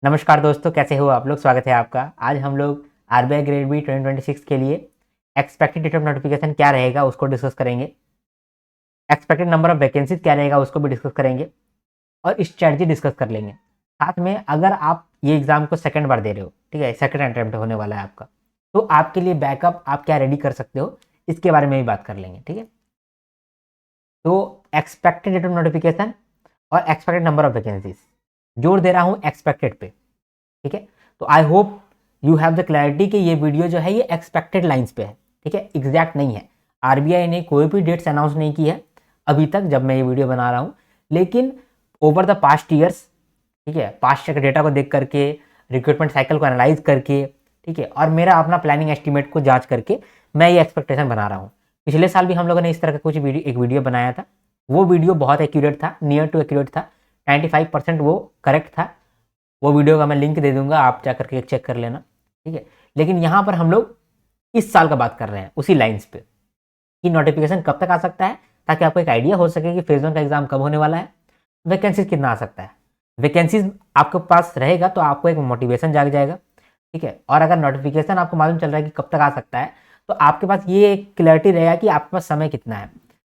नमस्कार दोस्तों, कैसे हो आप लोग। स्वागत है आपका। आज हम लोग आरबीआई ग्रेड बी 2026 के लिए एक्सपेक्टेड डेट ऑफ नोटिफिकेशन क्या रहेगा उसको डिस्कस करेंगे। एक्सपेक्टेड नंबर ऑफ वैकेंसीज क्या रहेगा उसको भी डिस्कस करेंगे और स्ट्रेटजी डिस्कस कर लेंगे। साथ में अगर आप ये एग्जाम को सेकंड बार दे रहे हो, ठीक है, सेकंड अटेम्प्ट होने वाला है आपका, तो आपके लिए बैकअप आप क्या रेडी कर सकते हो इसके बारे में भी बात कर लेंगे। ठीक है, तो एक्सपेक्टेड डेट ऑफ नोटिफिकेशन और एक्सपेक्टेड नंबर ऑफ वैकेंसीज, जोर दे रहा हूँ एक्सपेक्टेड पे। ठीक है, तो I hope you have the clarity कि ये वीडियो जो है ये एक्सपेक्टेड लाइंस पे है। ठीक है, एग्जैक्ट नहीं है। आरबीआई ने कोई भी डेट्स अनाउंस नहीं की है अभी तक जब मैं ये वीडियो बना रहा हूँ, लेकिन ओवर द पास्ट ईयर्स, ठीक है, पास्ट ईयर के डेटा को देख करके, रिक्रूटमेंट साइकिल को एनालाइज करके, ठीक है, और मेरा अपना प्लानिंग एस्टिमेट को जांच करके मैं ये एक्सपेक्टेशन बना रहा हूँ। पिछले साल भी हम लोगों ने इस तरह का कुछ एक वीडियो बनाया था। वो वीडियो बहुत एक्यूरेट था, नियर टू एक्यूरेट था, 95% वो करेक्ट था। वो वीडियो का मैं लिंक दे दूंगा, आप जा करके चेक कर लेना। ठीक है, लेकिन यहाँ पर हम लोग इस साल का बात कर रहे हैं उसी लाइंस पे कि नोटिफिकेशन कब तक आ सकता है, ताकि आपको एक आइडिया हो सके कि फेज 1 का एग्जाम कब होने वाला है, वैकेंसीज कितना आ सकता है। वैकेंसीज आपके पास रहेगा तो आपको एक मोटिवेशन जाग जाएगा। ठीक है, और अगर नोटिफिकेशन आपको मालूम चल रहा है कि कब तक आ सकता है, तो आपके पास ये क्लैरिटी रहेगा कि आपके पास समय कितना है।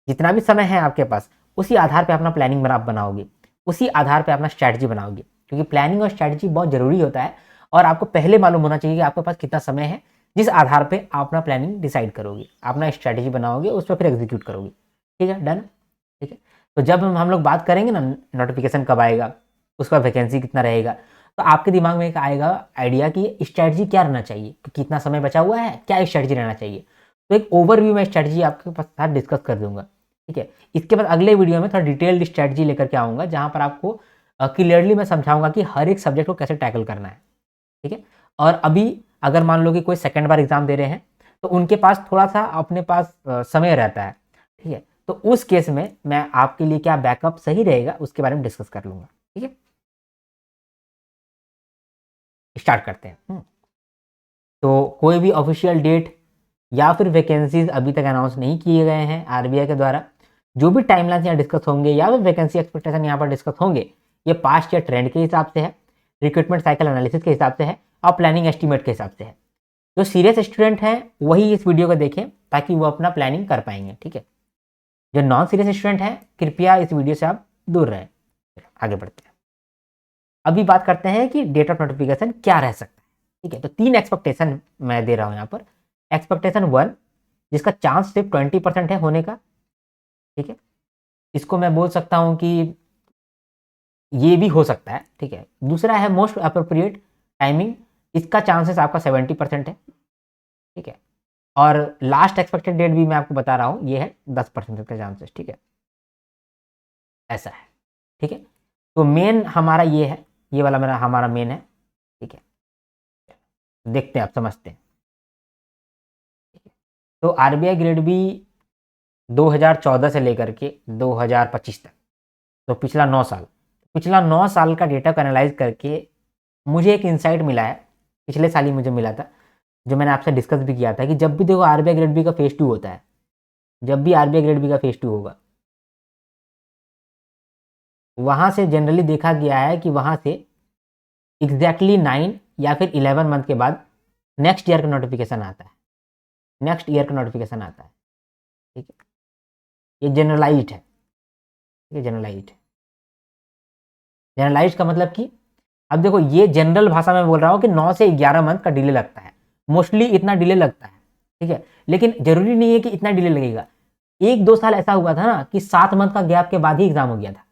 जितना भी समय है आपके पास, उसी आधार पर अपना प्लानिंग आप बनाओगे, उसी आधार पर अपना स्ट्रैटेजी बनाओगे, क्योंकि प्लानिंग और स्ट्रैटेजी बहुत जरूरी होता है। और आपको पहले मालूम होना चाहिए कि आपके पास कितना समय है, जिस आधार पे आप अपना प्लानिंग डिसाइड करोगे, अपना स्ट्रैटेजी बनाओगे, उस पर फिर एग्जीक्यूट करोगे। ठीक है, डन। ठीक है, तो जब हम लोग बात करेंगे ना नोटिफिकेशन कब आएगा, उसका वैकेंसी कितना रहेगा, तो आपके दिमाग में एक आएगा आइडिया कि स्ट्रैटेजी क्या रहना चाहिए, कितना समय बचा हुआ है, क्या स्ट्रैटेजी रहना चाहिए। तो एक ओवरव्यू में स्ट्रैटेजी आपके पास साथ डिस्कस कर दूंगा। ठीक है, इसके बाद अगले वीडियो में थोड़ा डिटेल्ड स्ट्रैटेजी लेकर के आऊँगा, जहाँ पर आपको क्लियरली मैं समझाऊंगा कि हर एक सब्जेक्ट को कैसे टैकल करना है। ठीक है, और अभी अगर मान लो कि कोई सेकंड बार एग्जाम दे रहे हैं, तो उनके पास थोड़ा सा अपने पास समय रहता है। ठीक है, तो उस केस में मैं आपके लिए क्या बैकअप सही रहेगा उसके बारे में डिस्कस कर लूंगा। ठीक है, स्टार्ट करते हैं। तो कोई भी ऑफिशियल डेट या फिर वैकेंसीज अभी तक अनाउंस नहीं किए गए हैं आरबीआई के द्वारा। जो भी टाइमलाइन यहाँ डिस्कस होंगे या फिर वैकेंसी एक्सपेक्टेशन यहाँ पर डिस्कस होंगे, ये पास्ट ईयर ट्रेंड के हिसाब से है, रिक्रूटमेंट साइकिल एनालिसिस के हिसाब से है, और प्लानिंग एस्टिमेट के हिसाब से है। जो सीरियस स्टूडेंट हैं वही इस वीडियो को देखें ताकि वो अपना प्लानिंग कर पाएंगे। ठीक है, जो नॉन सीरियस स्टूडेंट हैं कृपया इस वीडियो से आप दूर रहें। आगे बढ़ते हैं। अभी बात करते हैं कि डेट ऑफ नोटिफिकेशन क्या रह सकता है। ठीक है, तो 3 एक्सपेक्टेशन मैं दे रहा हूं यहाँ पर। एक्सपेक्टेशन 1, जिसका चांस सिर्फ 20% है होने का। ठीक है, इसको मैं बोल सकता हूं कि ये भी हो सकता है। ठीक है, दूसरा है मोस्ट अप्रोप्रिएट टाइमिंग, इसका चांसेस आपका 70% है। ठीक है, और लास्ट एक्सपेक्टेड डेट भी मैं आपको बता रहा हूं, ये है 10% का चांसेस। ठीक है, ऐसा है। ठीक है, तो मेन हमारा ये है, ये वाला मेरा हमारा मेन है। ठीक है, देखते हैं, आप समझते हैं। तो आरबीआई ग्रेड बी 2014 से लेकर के 2025 तक, तो पिछला 9 साल का डेटा को एनालाइज करके मुझे एक इंसाइट मिला है। पिछले साल ही मुझे मिला था, जो मैंने आपसे डिस्कस भी किया था कि जब भी देखो आरबीआई ग्रेड बी का फेज 2 होता है, जब भी आरबीआई ग्रेड बी का फेज 2 होगा, वहां से जनरली देखा गया है कि वहां से एग्जैक्टली 9 या फिर 11 मंथ के बाद नेक्स्ट ईयर का नोटिफिकेशन आता है। नेक्स्ट ईयर का नोटिफिकेशन आता है। ठीक है, ये जनरलाइज्ड है। ये जनरलाइज्ड है। जनरलाइज्ड का मतलब कि अब देखो, ये जनरल भाषा में बोल रहा हूँ कि 9 से 11 मंथ का डिले लगता है। मोस्टली इतना डिले लगता है। ठीक है, लेकिन जरूरी नहीं है कि इतना डिले लगेगा। 1-2 साल ऐसा हुआ था ना कि 7 मंथ का गैप के बाद ही एग्जाम हो गया था।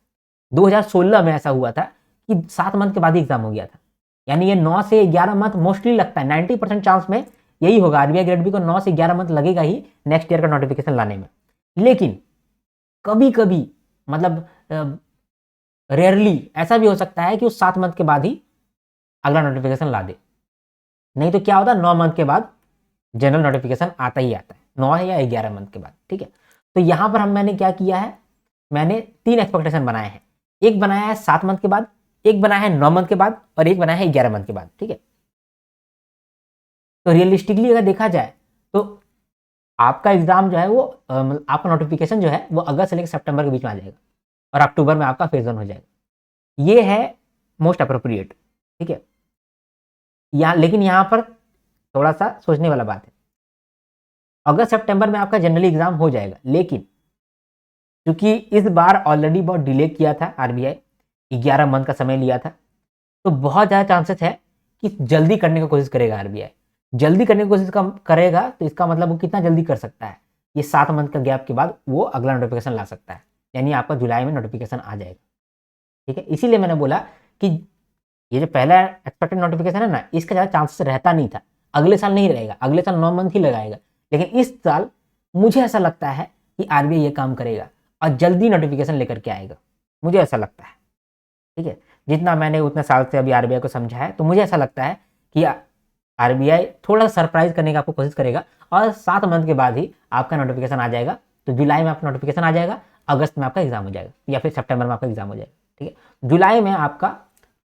2016 में ऐसा हुआ था कि 7 मंथ के बाद ही एग्जाम हो गया था। यानी ये 9 से 11 मंथ मोस्टली लगता है। 90% चांस में यही होगा, आरबीआई ग्रेड बी को 9 से 11 मंथ लगेगा ही नेक्स्ट ईयर का नोटिफिकेशन लाने में। लेकिन कभी कभी, मतलब रेयरली ऐसा भी हो सकता है कि उस 7 मंथ के बाद ही अगला नोटिफिकेशन ला दे। नहीं तो क्या होता है, 9 मंथ के बाद जनरल नोटिफिकेशन आता ही आता है, 9 है या 11 मंथ के बाद। ठीक है, तो यहां पर मैंने क्या किया है, मैंने 3 एक्सपेक्टेशन बनाए हैं। एक बनाया है 7 मंथ के बाद, एक बनाया है 9 मंथ के बाद, और एक बनाया है 11 मंथ के बाद। ठीक है, तो रियलिस्टिकली अगर देखा जाए तो आपका एग्जाम जो है वो आपका नोटिफिकेशन जो है वो अगस्त से लेकर सितंबर के बीच में आ जाएगा, और अक्टूबर में आपका फेज 1 हो जाएगा। ये है मोस्ट अप्रोप्रिएट। ठीक है। लेकिन यहाँ पर थोड़ा सा सोचने वाला बात है, अगस्त सितंबर में आपका जनरली एग्जाम हो जाएगा, लेकिन क्योंकि इस बार ऑलरेडी बहुत डिले किया था आरबीआई, 11 मंथ का समय लिया था, तो बहुत ज़्यादा चांसेस है कि जल्दी करने की कोशिश करेगा आरबीआई। जल्दी करने की कोशिश करेगा तो इसका मतलब वो कितना जल्दी कर सकता है, ये 7 मंथ का गैप के बाद वो अगला नोटिफिकेशन ला सकता है, यानी आपका जुलाई में नोटिफिकेशन आ जाएगा। ठीक है, इसीलिए मैंने बोला कि ये जो पहला एक्सपेक्टेड नोटिफिकेशन है ना, इसका ज़्यादा चांसेस रहता नहीं था, अगले साल नहीं रहेगा, अगले साल 9 मंथ ही लगाएगा, लेकिन इस साल मुझे ऐसा लगता है कि आरबीआई ये काम करेगा और जल्दी नोटिफिकेशन लेकर के आएगा, मुझे ऐसा लगता है। ठीक है, जितना मैंने उतने साल से अभी आरबीआई को समझा है, तो मुझे ऐसा लगता है कि आरबीआई थोड़ा सा सरप्राइज करने की आपको कोशिश करेगा और 7 मंथ के बाद ही आपका नोटिफिकेशन आ जाएगा। तो जुलाई में आपका नोटिफिकेशन आ जाएगा, अगस्त में आपका एग्जाम हो जाएगा, या फिर सितंबर में आपका एग्जाम हो जाएगा। ठीक है, जुलाई में आपका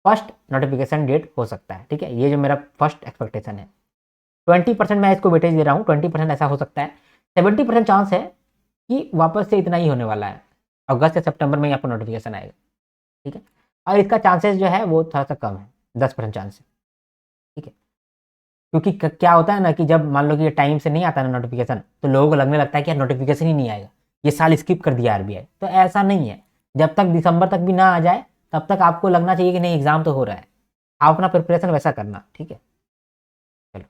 फर्स्ट नोटिफिकेशन डेट हो सकता है। ठीक है, ये जो मेरा फर्स्ट एक्सपेक्टेशन है, 20% मैं इसको वेटेज दे रहा हूँ, 20% ऐसा हो सकता है, 70% चांस है कि वापस से इतना ही होने वाला है, अगस्त या सितंबर में ही आपको नोटिफिकेशन आएगा। ठीक है, और इसका चांसेस जो है वो थोड़ा सा कम है, 10% चांस है। ठीक है, क्योंकि क्या होता है ना कि जब मान लो कि ये टाइम से नहीं आता ना नोटिफिकेशन, तो लोगों को लगने लगता है कि यार नोटिफिकेशन ही नहीं आएगा, ये साल स्किप कर दिया आरबीआई। तो ऐसा नहीं है, जब तक दिसंबर तक भी ना आ जाए तब तक आपको लगना चाहिए कि नहीं एग्जाम तो हो रहा है, आप अपना प्रिपरेशन वैसा करना। ठीक है, चलो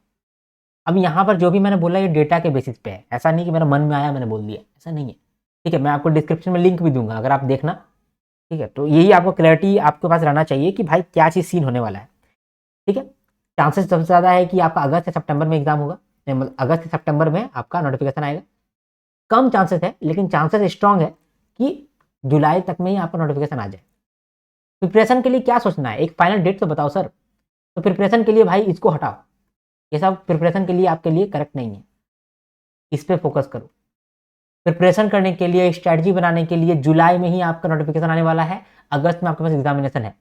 अब यहाँ पर जो भी मैंने बोला ये डेटा के बेसिस पे है, ऐसा नहीं कि मेरा मन में आया मैंने बोल दिया, ऐसा नहीं है। ठीक है, मैं आपको डिस्क्रिप्शन में लिंक भी दूंगा, अगर आप देखना। ठीक है, तो यही आपको क्लैरिटी आपके पास रहना चाहिए कि भाई क्या चीज़ सीन होने वाला है। ठीक है, चांसेस सबसे ज़्यादा है कि आपका अगस्त से सितंबर में एग्जाम होगा, मतलब अगस्त से सितंबर में आपका नोटिफिकेशन आएगा। कम चांसेस है, लेकिन चांसेस स्ट्रांग है कि जुलाई तक में ही आपका नोटिफिकेशन आ जाए। प्रिपरेशन के लिए क्या सोचना है, एक फाइनल डेट तो बताओ सर। तो प्रिपरेशन के लिए भाई इसको हटाओ, ये सब प्रिपरेशन के लिए आपके लिए करेक्ट नहीं है, इस पर फोकस करो। प्रिपरेशन करने के लिए, स्ट्रैटेजी बनाने के लिए जुलाई में ही आपका नोटिफिकेशन आने वाला है, अगस्त में आपके पास एग्जामिनेशन है,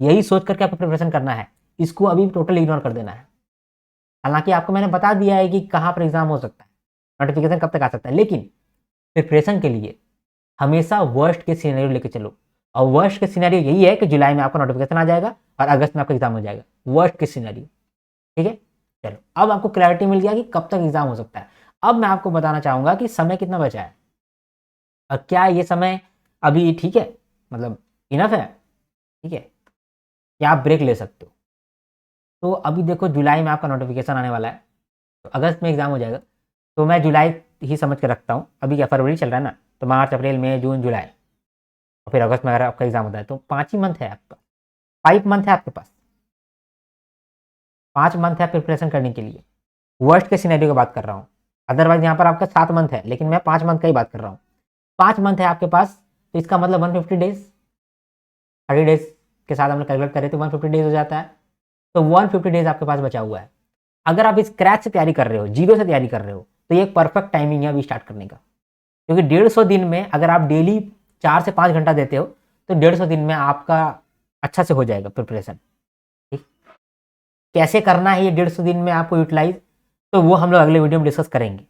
यही सोच करके आपको प्रिपरेशन करना है, इसको अभी टोटल इग्नोर कर देना है। हालांकि आपको मैंने बता दिया है कि कहाँ पर एग्जाम हो सकता है, नोटिफिकेशन कब तक आ सकता है, लेकिन प्रिपरेशन के लिए हमेशा वर्स्ट के सिनेरियो लेके चलो, और वर्स्ट के सिनेरियो यही है कि जुलाई में आपका नोटिफिकेशन आ जाएगा और अगस्त में आपका एग्जाम हो जाएगा, वर्स्ट के सिनेरियो। ठीक है, चलो अब आपको क्लैरिटी मिल गया कि कब तक एग्जाम हो सकता है। अब मैं आपको बताना चाहूंगा कि समय कितना बचा है और क्या ये समय अभी ठीक है, मतलब इनफ है। ठीक है, क्या आप ब्रेक ले सकते हो। तो अभी देखो जुलाई में आपका नोटिफिकेशन आने वाला है, तो अगस्त में एग्जाम हो जाएगा, तो मैं जुलाई ही समझ के रखता हूँ। अभी क्या फरवरी चल रहा है ना, तो मार्च अप्रैल मई जून जुलाई, और फिर अगस्त में अगर आपका एग्जाम होता है तो 5 ही मंथ है आपका, 5 मंथ है आपके पास, 5 मंथ है प्रिपरेशन करने के लिए। वर्स्ट के सिनेरियो की बात कर रहा हूँ, अदरवाइज यहाँ पर आपका 7 मंथ है, लेकिन मैं 5 मंथ का ही बात कर रहा हूँ। 5 मंथ है आपके पास, तो इसका मतलब 150 डेज, 30 डेज के साथ हम लोग कैलकुलेट करें तो 150 डेज हो जाता है। तो 150 डेज आपके पास बचा हुआ है। अगर आप स्क्रैच से तैयारी कर रहे हो, जीरो से तैयारी कर रहे हो, तो ये एक परफेक्ट टाइमिंग है अभी स्टार्ट करने का, क्योंकि 150 दिन में अगर आप डेली 4 से 5 घंटा देते हो तो 150 दिन में आपका अच्छा से हो जाएगा प्रिपरेशन। ठीक, कैसे करना है ये 150 दिन में आपको यूटिलाइज, तो वो हम लोग अगले वीडियो में डिस्कस करेंगे।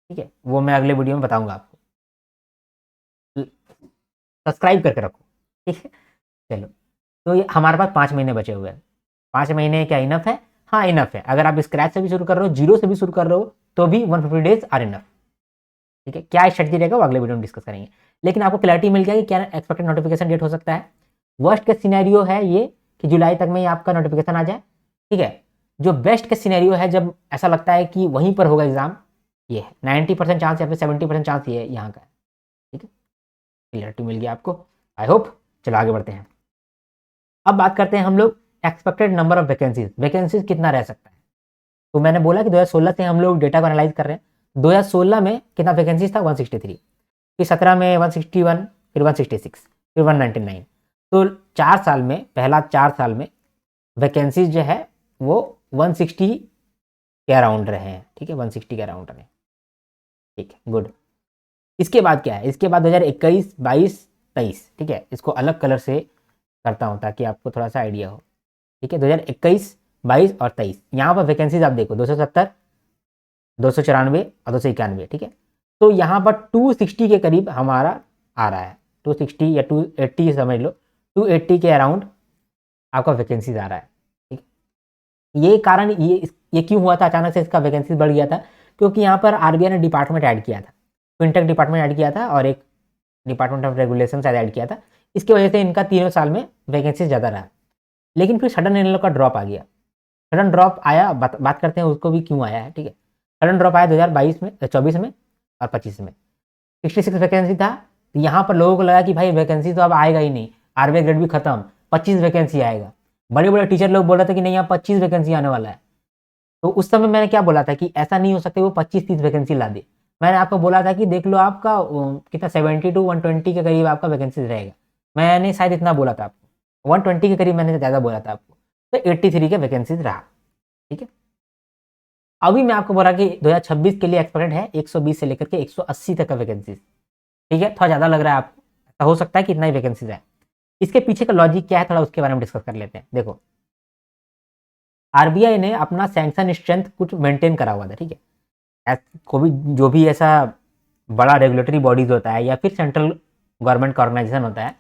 ठीक है, वो मैं अगले वीडियो में बताऊंगा आपको, सब्सक्राइब करके रखो। ठीक है, चलो तो ये हमारे पास 5 महीने बचे हुए हैं। 5 महीने क्या इनफ है? हाँ इनफ है, अगर आप स्क्रैच से भी शुरू कर रहे हो, जीरो से भी शुरू कर रहे हो, तो भी 150 डेज आर इनफ। ठीक है, क्या स्ट्रेटजी रहेगा वो अगले वीडियो में डिस्कस करेंगे, लेकिन आपको क्लैरिटी मिल गया कि क्या एक्सपेक्टेड नोटिफिकेशन डेट हो सकता है। वर्स्ट के सिनेरियो है ये कि जुलाई तक में ही आपका नोटिफिकेशन आ जाए। ठीक है, जो बेस्ट के सिनेरियो है जब ऐसा लगता है कि वहीं पर होगा एग्जाम, ये है 90% चांस या फिर 70% चांस ये यहाँ का है। ठीक है, क्लैरिटी मिल गया आपको, आई होप। चलो आगे बढ़ते हैं, अब बात करते हैं हम लोग expected number of vacancies, vacancies कितना रह सकता है। तो मैंने बोला कि 2016 से हम लोग डेटा को एनालाइज कर रहे हैं। 2016 में कितना वैकेंसीज था? 163, फिर 17 में 161, फिर 166, फिर 199। तो 4 साल में, पहला 4 साल में वैकेंसीज जो है वो 160 के अराउंड रहे हैं। ठीक है, 160 के अराउंड रहे। ठीक है, गुड। इसके बाद क्या है? इसके बाद 2021, 22, 23। ठीक है, इसको अलग कलर से करता हूँ ताकि आपको थोड़ा सा आइडिया हो। ठीक है, 2021, 22 और 23, यहाँ पर वैकेंसीज आप देखो 270, 294 और 291। ठीक है, तो यहाँ पर 260 के करीब हमारा आ रहा है, 260 या 280 समझ लो, 280 के अराउंड आपका वैकेंसीज आ रहा है। ये कारण ये क्यों हुआ था अचानक से इसका वैकेंसी बढ़ गया था, क्योंकि यहाँ पर आरबीआई ने डिपार्टमेंट ऐड किया था, फिनटेक डिपार्टमेंट ऐड किया था और एक डिपार्टमेंट ऑफ रेगुलेशन शायद ऐड किया था। इसकी वजह से इनका तीनों साल में वैकेंसी ज़्यादा रहा। लेकिन फिर सडन इन लोग का ड्रॉप आ गया। सडन ड्रॉप आया, बात करते हैं उसको भी क्यों आया है, ठीक है। सडन ड्रॉप आया 2022 में, 24 में और 25 में 66 वैकेंसी था। तो यहाँ पर लोगों को लगा कि भाई वैकेंसी तो अब आएगा ही नहीं, आरबीआई ग्रेड भी खत्म, 25 वैकेंसी आएगा। बड़े बड़े टीचर लोग बोल रहे थे कि नहीं यहाँ 25 वैकेंसी आने वाला है। तो उस समय मैंने क्या बोला था कि ऐसा नहीं हो सकता वो 25-30 वैकेंसी ला दे। मैंने आपको बोला था कि देख लो आपका कितना 70 to 120 के करीब आपका वैकेंसी रहेगा। मैंने शायद इतना बोला था आपको, 120 के करीब मैंने ज़्यादा बोला था आपको। तो 83 के वैकेंसीज रहा, ठीक है। अभी मैं आपको बोला कि 2026 के लिए एक्सपेक्टेड है 120 से लेकर के 180 तक का वैकेंसीज, ठीक है। थोड़ा ज़्यादा लग रहा है आपको, ऐसा हो सकता है कि इतना ही वैकेंसीज है। इसके पीछे का लॉजिक क्या है थोड़ा उसके बारे में डिस्कस कर लेते हैं। देखो, आरबीआई ने अपना सैंक्शन स्ट्रेंथ कुछ मेंटेन करा हुआ था, ठीक है। को भी जो भी ऐसा बड़ा रेगुलेटरी बॉडीज होता है या फिर सेंट्रल गवर्नमेंट का ऑर्गेनाइजेशन होता है,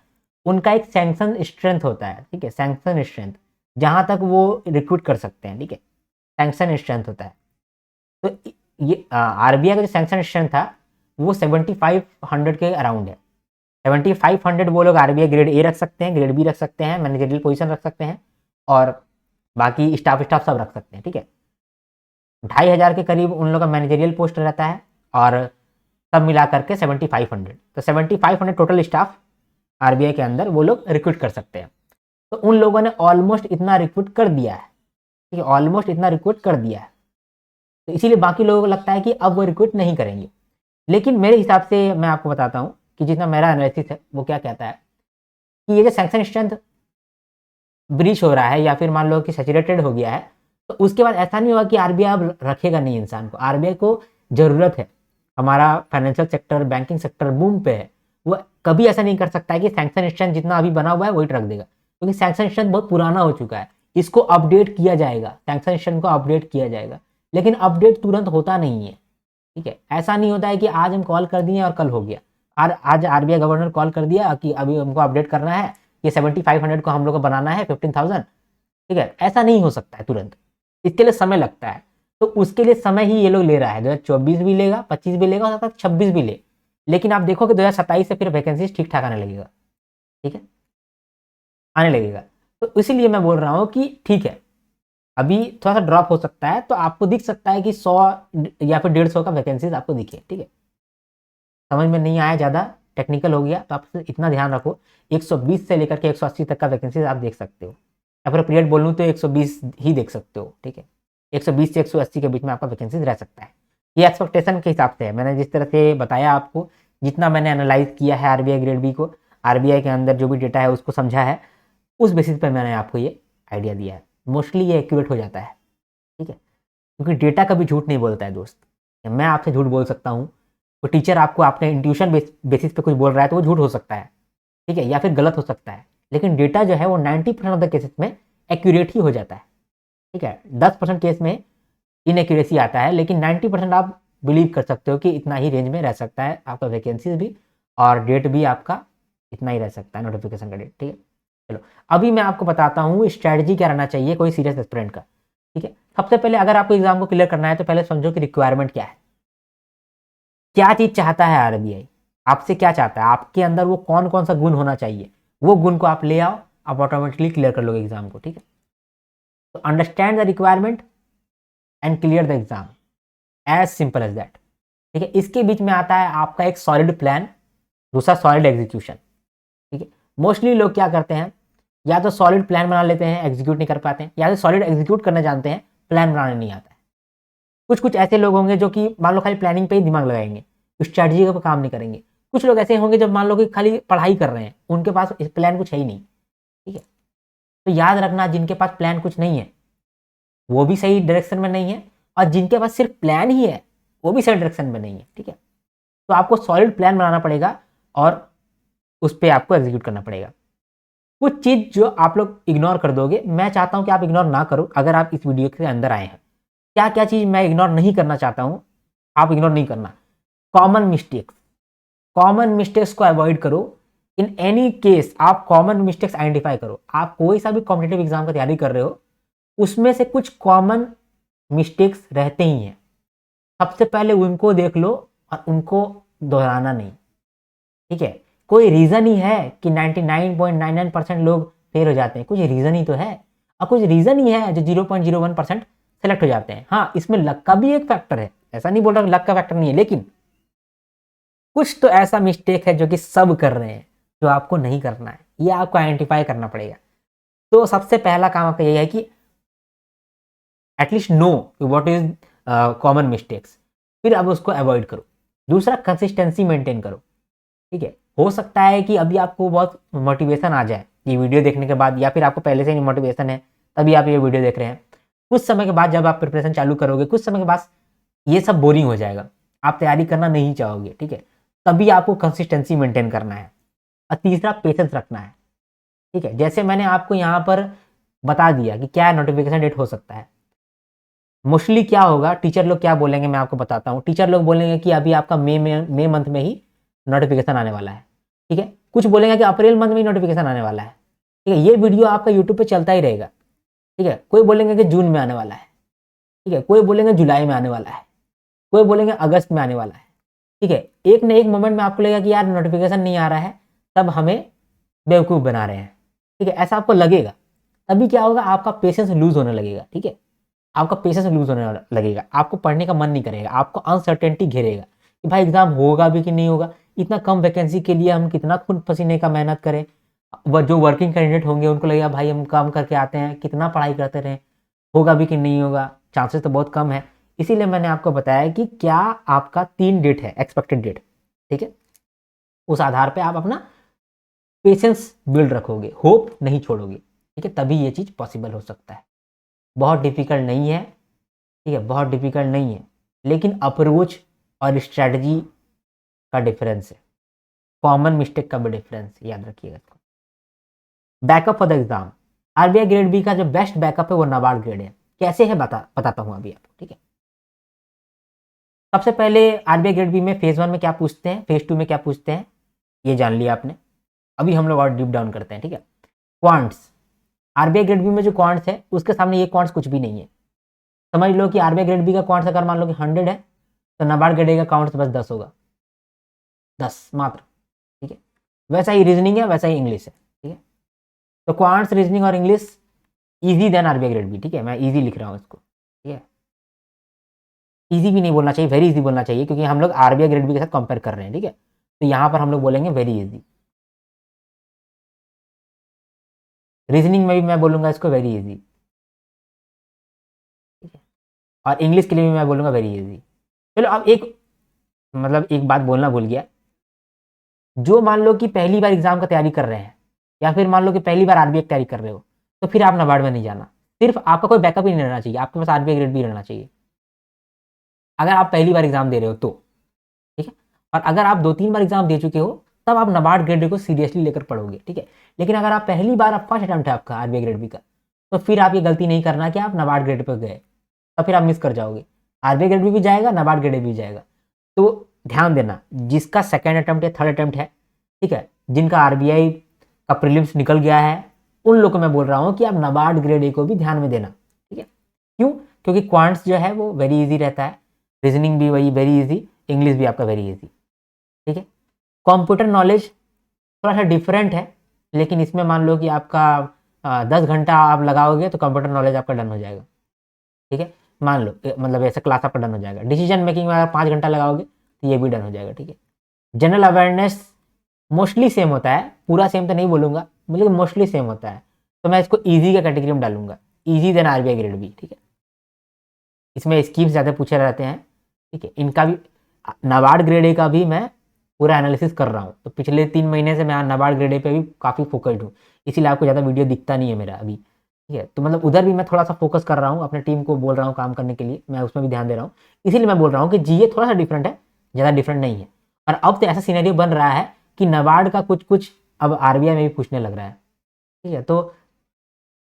उनका एक सैंक्शन स्ट्रेंथ होता है, ठीक है। सैंक्शन स्ट्रेंथ जहाँ तक वो रिक्रूट कर सकते हैं, ठीक है, सैंक्शन स्ट्रेंथ होता है। तो ये आरबीआई का जो सैंक्शन स्ट्रेंथ था वो 7500 के अराउंड है। 7500 वो लोग आरबीआई ग्रेड ए रख सकते हैं, ग्रेड बी रख सकते हैं, मैनेजरियल पोजीशन रख सकते हैं और बाकी स्टाफ सब रख सकते हैं, ठीक है। 2500 के करीब उन लोगों का मैनेजरियल पोस्ट रहता है और सब मिला करके 7500, तो 7500 टोटल स्टाफ आरबीआई के अंदर वो लोग रिक्रूट कर सकते हैं। तो उन लोगों ने ऑलमोस्ट इतना रिक्रूट कर दिया है, ठीक है, ऑलमोस्ट इतना रिक्रूट कर दिया है। तो इसीलिए बाकी लोगों को लगता है कि अब वो रिक्रूट नहीं करेंगे। लेकिन मेरे हिसाब से मैं आपको बताता हूँ कि जितना मेरा एनालिसिस है वो क्या कहता है कि ये जो सैंक्शन स्ट्रेंथ ब्रीच हो रहा है या फिर मान लो कि सैचुरेटेड हो गया है, तो उसके बाद ऐसा नहीं होगा कि आरबीआई अब रखेगा नहीं इंसान को। आरबीआई को ज़रूरत है, हमारा financial sector, banking sector boom पे है। वो कभी ऐसा नहीं कर सकता है कि सैंक्शन स्ट्रेंथ जितना अभी बना हुआ है वही रख देगा, क्योंकि सैंक्शन स्ट्रेंथ बहुत पुराना हो चुका है। इसको अपडेट किया जाएगा, सैंक्शन स्ट्रेंथ को अपडेट किया जाएगा, लेकिन अपडेट तुरंत होता नहीं है, ठीक है। ऐसा नहीं होता है कि आज हम कॉल कर दिए और कल हो गया। आज आरबीआई गवर्नर कॉल कर दिया कि अभी हमको अपडेट करना है, ये 7500 को हम लोग को बनाना है 15,000, ठीक है। ऐसा नहीं हो सकता है तुरंत, इसके लिए समय लगता है। तो उसके लिए समय ही ये लोग ले रहा है। 2024 भी लेगा, 25 भी लेगा, हो सकता है 26 भी ले। लेकिन आप देखो कि 2027 से फिर वैकेंसी ठीक ठाक आने लगेगा, ठीक है, आने लगेगा। तो इसीलिए मैं बोल रहा हूँ कि ठीक है, अभी थोड़ा सा ड्रॉप हो सकता है, तो आपको दिख सकता है कि 100 या फिर 150 का वैकेंसीज आपको दिखे, ठीक है। समझ में नहीं आया, ज़्यादा टेक्निकल हो गया, तो आप इतना ध्यान रखो 120 से लेकर के 180 तक का वैकेंसीज आप देख सकते हो, या फिर पीरियड बोलूँ तो 120 ही देख सकते हो, ठीक है। 120 से 180 के बीच में आपका वैकेंसीज रह सकता है। ये एक्सपेक्टेशन के हिसाब से है, मैंने जिस तरह से बताया आपको, जितना मैंने एनालाइज किया है आरबीआई ग्रेड बी को, आरबीआई के अंदर जो भी डेटा है उसको समझा है, उस बेसिस पर मैंने आपको ये आइडिया दिया है। मोस्टली ये एक्यूरेट हो जाता है, ठीक है, क्योंकि डेटा कभी झूठ नहीं बोलता है दोस्त। मैं आपसे झूठ बोल सकता हूँ, तो टीचर आपको आपने इंट्यूशन बेसिस पे कुछ बोल रहा है तो वो झूठ हो सकता है, ठीक है, या फिर गलत हो सकता है। लेकिन डेटा जो है वो 90% ऑफ द केसेस में एक्यूरेट ही हो जाता है, ठीक है। 10% केस में इनएक्यूरेसी आता है, लेकिन 90% आप बिलीव कर सकते हो कि इतना ही रेंज में रह सकता है आपका वैकेंसीज भी, और डेट भी आपका इतना ही रह सकता है, नोटिफिकेशन का डेट, ठीक है। चलो, अभी मैं आपको बताता हूँ स्ट्रैटेजी क्या रहना चाहिए कोई सीरियस एस्पिरेंट का, ठीक है। सबसे पहले अगर आपको एग्जाम को क्लियर करना है तो पहले समझो कि रिक्वायरमेंट क्या है, क्या चीज चाहता है आरबीआई आपसे, क्या चाहता है, आपके अंदर वो कौन कौन सा गुण होना चाहिए, वो गुण को आप ले आओ, आप ऑटोमेटिकली क्लियर कर लोगे एग्जाम को, ठीक है। तो understand the requirement and clear the exam, as simple as that, ठीक है। इसके बीच में आता है आपका एक सॉलिड प्लान, दूसरा सॉलिड एग्जीक्यूशन, ठीक है। मोस्टली लोग क्या करते हैं, या तो सॉलिड प्लान बना लेते हैं, एग्जीक्यूट नहीं कर पाते हैं, या तो सॉलिड एग्जीक्यूट करना जानते हैं, प्लान बनाने नहीं आता है। कुछ कुछ ऐसे लोग होंगे जो कि मान लो खाली प्लानिंग पे ही दिमाग लगाएंगे, स्ट्रैटेजी पर काम नहीं करेंगे। कुछ लोग ऐसे होंगे जब मान लो कि खाली पढ़ाई कर रहे हैं, उनके पास प्लान कुछ है ही नहीं, ठीक है। तो याद रखना, जिनके पास प्लान कुछ नहीं है वो भी सही डायरेक्शन में नहीं है, और जिनके पास सिर्फ प्लान ही है वो भी सही डायरेक्शन में नहीं है, ठीक है। तो आपको सॉलिड प्लान बनाना पड़ेगा और उस पर आपको एग्जीक्यूट करना पड़ेगा। कुछ चीज जो आप लोग इग्नोर कर दोगे, मैं चाहता हूं कि आप इग्नोर ना करो अगर आप इस वीडियो के अंदर आए हैं। क्या क्या चीज मैं इग्नोर नहीं करना चाहता हूं, आप इग्नोर नहीं करना। कॉमन मिस्टेक्स, कॉमन मिस्टेक्स को अवॉइड करो। इन एनी केस आप कॉमन मिस्टेक्स आइडेंटिफाई करो। आप कोई सा भी कॉम्पिटेटिव एग्जाम का तैयारी कर रहे हो, उसमें से कुछ कॉमन मिस्टेक्स रहते ही हैं। सबसे पहले उनको देख लो और उनको दोहराना नहीं, ठीक है। कोई रीज़न ही है कि 99.99% लोग फेल हो जाते हैं, कुछ रीज़न ही तो है, और कुछ रीज़न ही है जो 0.01% सेलेक्ट हो जाते हैं। हाँ, इसमें लक का भी एक फैक्टर है, ऐसा नहीं बोल रहा लक का फैक्टर नहीं है, लेकिन कुछ तो ऐसा मिस्टेक है जो कि सब कर रहे हैं, जो आपको नहीं करना है, ये आपको आइडेंटिफाई करना पड़ेगा। तो सबसे पहला काम आपका ये है कि at least know what is common mistakes, फिर अब उसको अवॉइड करो। दूसरा, कंसिस्टेंसी मेंटेन करो, ठीक है। हो सकता है कि अभी आपको बहुत मोटिवेशन आ जाए ये वीडियो देखने के बाद, या फिर आपको पहले से ही मोटिवेशन है तभी आप ये वीडियो देख रहे हैं। कुछ समय के बाद जब आप प्रिपरेशन चालू करोगे, कुछ समय के बाद ये सब बोरिंग हो जाएगा, आप तैयारी करना नहीं चाहोगे, ठीक है। तभी आपको कंसिस्टेंसी मेंटेन करना है। और तीसरा, पेशेंस रखना है, ठीक है। जैसे मैंने आपको यहाँ पर बता दिया कि क्या नोटिफिकेशन डेट हो सकता है। मोस्टली क्या होगा, टीचर लोग क्या बोलेंगे मैं आपको बताता हूँ। टीचर लोग बोलेंगे कि अभी आपका मई मंथ में ही नोटिफिकेशन आने वाला है, ठीक है। कुछ बोलेंगे कि अप्रैल मंथ में ही नोटिफिकेशन आने वाला है, ठीक है। ये वीडियो आपका यूट्यूब पे चलता ही रहेगा, ठीक है। कोई बोलेंगे कि जून में आने वाला है, ठीक है। कोई बोलेंगे जुलाई में आने वाला है, कोई बोलेंगे अगस्त में आने वाला है, ठीक है। एक न एक मोमेंट में आपको लगेगा कि यार नोटिफिकेशन नहीं आ रहा है, तब हमें बेवकूफ़ बना रहे हैं, ठीक है। ऐसा आपको लगेगा, तभी क्या होगा, आपका पेशेंस लूज होने लगेगा, ठीक है। आपका पेशेंस लूज होने लगेगा, आपको पढ़ने का मन नहीं करेगा, आपको अनसर्टेनिटी घेरेगा कि भाई एग्जाम होगा भी कि नहीं होगा, इतना कम वैकेंसी के लिए हम कितना खून पसीने का मेहनत करें। जो वर्किंग कैंडिडेट होंगे उनको लगेगा भाई हम काम करके आते हैं, कितना पढ़ाई करते रहें, होगा भी कि नहीं होगा, चांसेस तो बहुत कम है। इसीलिए मैंने आपको बताया कि क्या आपका 3 डेट है एक्सपेक्टेड डेट, ठीक है। उस आधार पे आप अपना पेशेंस बिल्ड रखोगे, होप नहीं छोड़ोगे, ठीक है। तभी ये चीज़ पॉसिबल हो सकता है। बहुत डिफिकल्ट नहीं है, ठीक है, बहुत डिफिकल्ट नहीं है, लेकिन अप्रोच और स्ट्रैटेजी का डिफरेंस है, कॉमन मिस्टेक का भी डिफरेंस, याद रखिएगा इसको। Backup for the exam, RBI grade B का जो बेस्ट बैकअप है वो नाबार्ड ग्रेड है। कैसे है बताता हूँ अभी आपको, ठीक है। सबसे पहले आरबीआई ग्रेड बी में फेज 1 में क्या पूछते हैं, फेज 2 में क्या पूछते हैं, ये जान लिया आपने। अभी हम लोग और डीप डाउन करते हैं, ठीक है। क्वांट्स, आरबीआई ग्रेड बी में जो क्वांट्स है उसके सामने ये क्वांट्स कुछ भी नहीं है। समझ लो कि आरबीआई ग्रेड बी का क्वांट्स अगर मान लो कि 100 है, तो नाबार्ड ग्रेड ए का काउंट्स बस 10 होगा, 10 मात्र, ठीक है। वैसा ही रीजनिंग है, वैसा ही इंग्लिश है, ठीक है। तो क्वांट्स, रीजनिंग और English easy than RBI grade B, ठीक है। मैं इजी लिख रहा हूँ इसको, ठीक है। इजी भी नहीं बोलना चाहिए, वेरी इजी बोलना चाहिए, क्योंकि हम लोग आरबीआई ग्रेड बी के साथ कंपेयर कर रहे हैं, ठीक है। तो यहाँ पर हम लोग बोलेंगे वेरी इजी। रीजनिंग में भी मैं बोलूँगा इसको वेरी इजी, ठीक है। और इंग्लिश के लिए भी मैं बोलूँगा वेरी इजी। चलो अब एक बात बोलना भूल गया। जो मान लो कि पहली बार एग्जाम का तैयारी कर रहे हैं, या फिर मान लो कि पहली बार आरबीआई की तैयारी कर रहे हो, तो फिर आप नाबार्ड में नहीं जाना। सिर्फ आपका कोई बैकअप ही नहीं रहना चाहिए, आपके पास आरबीआई ग्रेड भी रहना चाहिए, अगर आप पहली बार एग्जाम दे रहे हो तो, ठीक है। और अगर आप 2-3 बार एग्जाम दे चुके हो, तब आप नाबार्ड ग्रेड को सीरियसली लेकर पढ़ोगे, ठीक है। लेकिन अगर आप पहली बार, आप फर्स्ट अटेम्प्ट है आपका आरबीआई ग्रेड बी का, तो फिर आप ये गलती नहीं करना कि आप नाबार्ड ग्रेड पर गए, तो फिर आप मिस कर जाओगे। आरबीआई ग्रेड भी जाएगा, नाबार्ड ग्रेड भी जाएगा। तो ध्यान देना, जिसका सेकेंड अटेम्प्ट या थर्ड अटेम्प्ट है, ठीक है, जिनका आरबीआई का प्रीलिम्स निकल गया है, उन लोग को मैं बोल रहा हूँ कि आप नाबार्ड ग्रेड ए को भी ध्यान में देना, ठीक है। क्यों? क्योंकि क्वांट्स जो है वो वेरी इजी रहता है, रीजनिंग भी वही वेरी इजी, इंग्लिश भी आपका वेरी इजी, ठीक है। कंप्यूटर नॉलेज थोड़ा सा डिफरेंट है, लेकिन इसमें मान लो कि आपका 10 घंटा आप लगाओगे तो कंप्यूटर नॉलेज आपका डन हो जाएगा, ठीक है। मान लो मतलब ऐसा क्लास आपका डन हो जाएगा। डिसीजन मेकिंग में अगर 5 घंटा लगाओगे तो ये भी डन हो जाएगा, ठीक है। जनरल अवेयरनेस मोस्टली सेम होता है, पूरा सेम तो नहीं बोलूँगा, लेकिन मोस्टली सेम होता है, तो मैं इसको ईजी का कैटेगरी में डालूंगा, easy than RBI grade B, ठीक है। इसमें स्कीम्स ज़्यादा पूछे रहते हैं, ठीक है। इनका भी नाबार्ड ग्रेड ए का भी मैं पूरा एनालिसिस कर रहा हूँ, तो पिछले 3 महीने से मैं नाबार्ड ग्रेड ए पे भी काफ़ी फोकस्ड हूँ, इसीलिए आपको ज़्यादा वीडियो दिखता नहीं है मेरा अभी, ठीक है। तो मतलब उधर भी मैं थोड़ा सा फोकस कर रहा हूँ, अपने टीम को बोल रहा हूँ काम करने के लिए, मैं उसमें भी ध्यान दे रहा हूँ। इसीलिए मैं बोल रहा हूँ कि जीए थोड़ा सा डिफरेंट है, ज़्यादा डिफरेंट नहीं है। और अब तो ऐसा सीनेरियो बन रहा है कि नाबार्ड का कुछ कुछ अब आरबीआई में भी पूछने लग रहा है, ठीक है। तो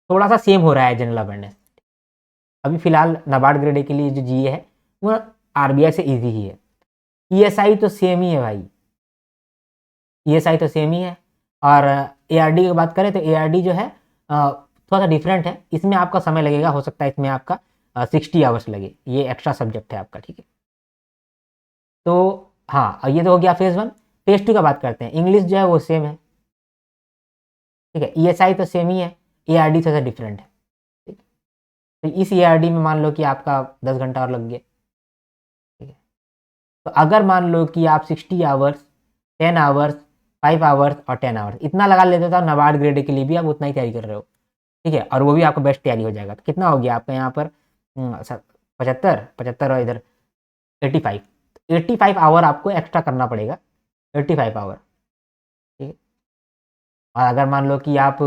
थोड़ा सा सेम हो रहा है जनरल अवेयरनेस। अभी फिलहाल नाबार्ड ग्रेड ए के लिए जो जीए है वो आरबीआई से इजी ही है। ईएसआई तो सेम ही है भाई, ईएसआई तो सेम ही है। और एआरडी की बात करें तो एआरडी जो है थोड़ा सा डिफरेंट है, इसमें आपका समय लगेगा, हो सकता है इसमें आपका 60 आवर्स लगे, ये एक्स्ट्रा सब्जेक्ट है आपका, ठीक है। तो हाँ, ये तो हो गया फेज़ 1। फेज़ 2 का बात करते हैं। इंग्लिश जो है वो सेम है, ठीक है। ईएसआई तो सेम ही है, एआरडी थोड़ा सा डिफरेंट है, ठीक है। तो इस एआरडी में मान लो कि आपका 10 घंटा और लग गया, ठीक है। तो अगर मान लो कि आप 60 आवर्स, 10 आवर्स, 5 आवर्स और 10 आवर्स इतना लगा लेते तो नाबार्ड ग्रेड के लिए भी आप उतना ही तैयारी कर रहे हो, ठीक है, और वो भी आपका बेस्ट तैयारी हो जाएगा। तो कितना हो गया आपका यहाँ पर 75 और इधर 85, 85 आवर आपको एक्स्ट्रा करना पड़ेगा, 85 आवर, ठीक है। और अगर मान लो कि आप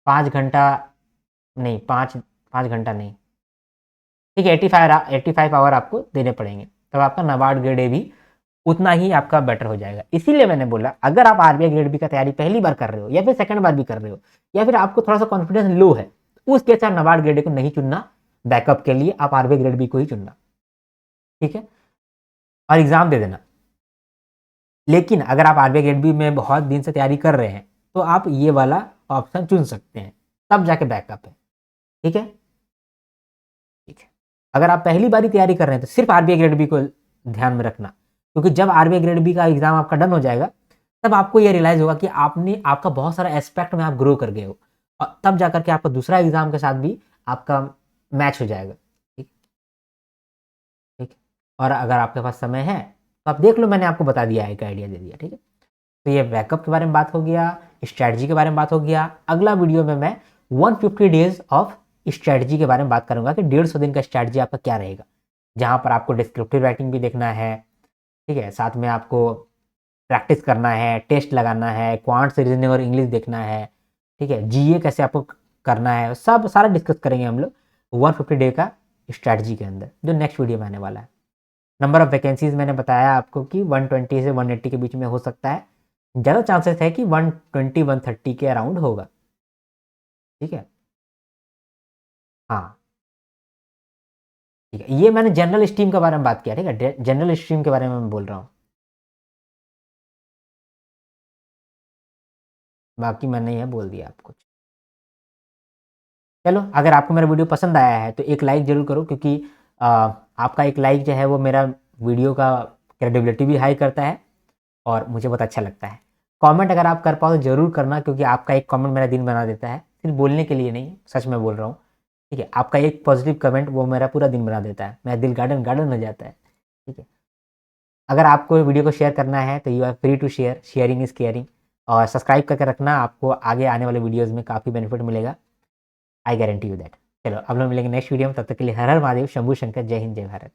5 घंटा नहीं, 5 घंटा नहीं, ठीक है, 85 आवर आपको देने पड़ेंगे, तब आपका नाबार्ड ग्रेड ए भी उतना ही आपका बेटर हो जाएगा। इसीलिए मैंने बोला अगर आप आरबीआई ग्रेड बी का तैयारी पहली बार कर रहे हो या फिर सेकंड बार भी कर रहे हो या फिर आपको थोड़ा सा कॉन्फिडेंस लो है, उस केस आप नाबार्ड ग्रेड ए को नहीं चुनना, बैकअप के लिए आप आरबीआई ग्रेड बी को ही चुनना, ठीक है, और एग्जाम दे देना। लेकिन अगर आप आरबीआई ग्रेड बी में बहुत दिन से तैयारी कर रहे हैं तो आप ये वाला ऑप्शन चुन सकते हैं, तब जाके बैकअप है, ठीक है, ठीक है। अगर आप पहली बार ही तैयारी कर रहे हैं तो सिर्फ आरबीआई ग्रेड बी को ध्यान में रखना, क्योंकि जब आरबीआई ग्रेड बी का एग्जाम आपका डन हो जाएगा तब आपको ये रियलाइज होगा कि आपका बहुत सारा एस्पेक्ट में आप ग्रो कर गए हो, और तब जाकर के आपका दूसरा एग्जाम के साथ भी आपका मैच हो जाएगा, ठीक, ठीक। और अगर आपके पास समय है तो आप देख लो, मैंने आपको बता दिया है, एक आइडिया दे दिया, ठीक है। तो ये बैकअप के बारे में बात हो गया, स्ट्रैटेजी के बारे में बात हो गया। अगला वीडियो में मैं 150 डेज ऑफ स्ट्रैटेजी के बारे में बात करूंगा कि 150 दिन का स्ट्रैटेजी आपका क्या रहेगा, जहां पर आपको डिस्क्रिप्टिव राइटिंग भी देखना है, ठीक है, साथ में आपको प्रैक्टिस करना है, टेस्ट लगाना है, क्वांट्स, रीजनिंग और इंग्लिश देखना है, ठीक है, जीए कैसे आपको करना है, सब सारा डिस्कस करेंगे हम लोग 150 डे का स्ट्रैटेजी के अंदर, जो नेक्स्ट वीडियो में आने वाला है। नंबर ऑफ वैकेंसीज मैंने बताया आपको कि 120 से 180 के बीच में हो सकता है, ज़्यादा चांसेस है कि 120 130 के अराउंड होगा, ठीक है। हाँ, ठीक है, ये मैंने जनरल स्ट्रीम के बारे में बात किया, ठीक है, जनरल स्ट्रीम के बारे में मैं बोल रहा हूँ, बाकी मैंने यह बोल दिया आपको। चलो, अगर आपको मेरा वीडियो पसंद आया है तो एक लाइक ज़रूर करो, क्योंकि आपका एक लाइक जो है वो मेरा वीडियो का क्रेडिबिलिटी भी हाई करता है और मुझे बहुत अच्छा लगता है। कमेंट अगर आप कर पाओ तो ज़रूर करना, क्योंकि आपका एक कमेंट मेरा दिन बना देता है, सिर्फ बोलने के लिए नहीं, सच में बोल रहा हूँ, ठीक है। आपका एक पॉजिटिव कमेंट वो मेरा पूरा दिन बना देता है, मेरा दिल गार्डन गार्डन हो जाता है, ठीक है। अगर आपको वीडियो को शेयर करना है तो you are free to share, sharing is caring, और सब्सक्राइब करके रखना, आपको आगे आने वाले वीडियोज़ में काफ़ी बेनिफिट मिलेगा, आई गारंटी यू दैट। चलो, अब लोग मिलेंगे नेक्स्ट वीडियो में, तब तक के लिए हर हर महादेव, शंभू शंकर, जय हिंद, जय भारत।